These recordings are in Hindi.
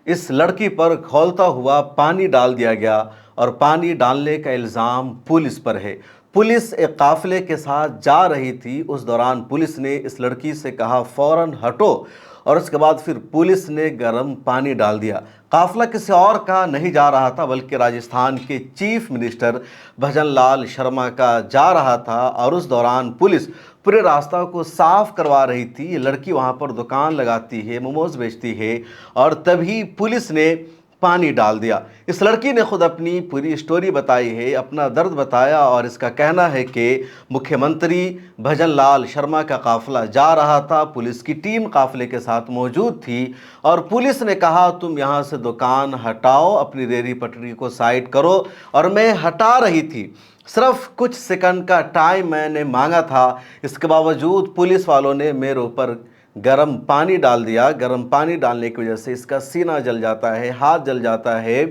इस लड़की पर खौलता हुआ पानी डाल दिया गया और पानी डालने का इल्ज़ाम पुलिस पर है। पुलिस एक काफिले के साथ जा रही थी, उस दौरान पुलिस ने इस लड़की से कहा फ़ौरन हटो और उसके बाद फिर पुलिस ने गर्म पानी डाल दिया। काफिला किसी और का नहीं जा रहा था बल्कि राजस्थान के चीफ मिनिस्टर भजन लाल शर्मा का जा रहा था और उस दौरान पुलिस पूरे रास्ता को साफ करवा रही थी। ये लड़की वहाँ पर दुकान लगाती है, मोमोज बेचती है और तभी पुलिस ने पानी डाल दिया। इस लड़की ने खुद अपनी पूरी स्टोरी बताई है, अपना दर्द बताया और इसका कहना है कि मुख्यमंत्री भजन लाल शर्मा का काफिला जा रहा था, पुलिस की टीम काफिले के साथ मौजूद थी और पुलिस ने कहा तुम यहाँ से दुकान हटाओ, अपनी रेहड़ी पटरी को साइड करो और मैं हटा रही थी। सिर्फ कुछ सेकंड का टाइम मैंने मांगा था, इसके बावजूद पुलिस वालों ने मेरे ऊपर गर्म पानी डाल दिया। गर्म पानी डालने की वजह से इसका सीना जल जाता है, हाथ जल जाता है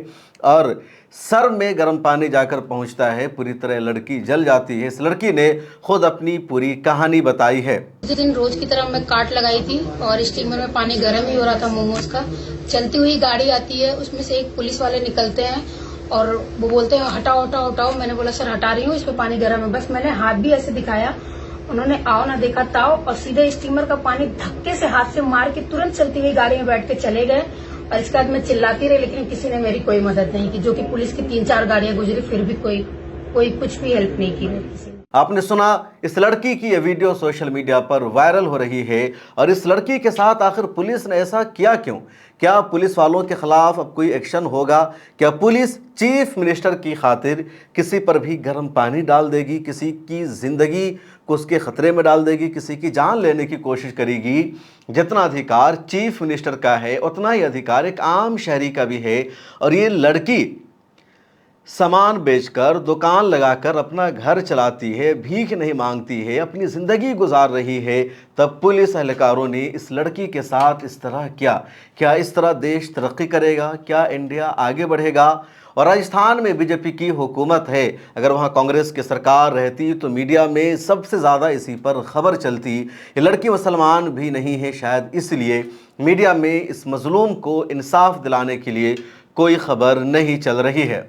और सर में गर्म पानी जाकर पहुंचता है, पूरी तरह लड़की जल जाती है। इस लड़की ने खुद अपनी पूरी कहानी बताई है। जिस दिन रोज की तरह मैं काट लगाई थी और स्टीमर में पानी गर्म ही हो रहा था मोमोज का, चलती हुई गाड़ी आती है, उसमें से एक पुलिस वाले निकलते हैं और वो बोलते हैं हटाओ हटाओ हटाओ। मैंने बोला सर हटा रही हूँ, इसमें पानी गर्म है। बस मैंने हाथ भी ऐसे दिखाया, उन्होंने आओ ना देखा ताओ और सीधे स्टीमर का पानी धक्के से हाथ से मार के तुरंत चलती हुई गाड़ी में बैठ के चले गए। और इसके बाद मैं चिल्लाती रही लेकिन किसी ने मेरी कोई मदद नहीं की, जो कि पुलिस की 3-4 गाड़ियां गुजरी फिर भी कोई कुछ भी हेल्प नहीं की मेरी किसी ने। आपने सुना, इस लड़की की यह वीडियो सोशल मीडिया पर वायरल हो रही है और इस लड़की के साथ आखिर पुलिस ने ऐसा किया क्यों? क्या पुलिस वालों के खिलाफ अब कोई एक्शन होगा? क्या पुलिस चीफ मिनिस्टर की खातिर किसी पर भी गर्म पानी डाल देगी, किसी की जिंदगी को उसके खतरे में डाल देगी, किसी की जान लेने की कोशिश करेगी? जितना अधिकार चीफ मिनिस्टर का है उतना ही अधिकार एक आम शहरी का भी है और ये लड़की सामान बेचकर, दुकान लगाकर अपना घर चलाती है, भीख नहीं मांगती है, अपनी ज़िंदगी गुजार रही है। तब पुलिस एहलकारों ने इस लड़की के साथ इस तरह किया। क्या इस तरह देश तरक्की करेगा? क्या इंडिया आगे बढ़ेगा? और राजस्थान में बीजेपी की हुकूमत है, अगर वहाँ कांग्रेस की सरकार रहती तो मीडिया में सबसे ज़्यादा इसी पर खबर चलती। ये लड़की मुसलमान भी नहीं है, शायद इसलिए मीडिया में इस मजलूम को इंसाफ दिलाने के लिए कोई खबर नहीं चल रही है।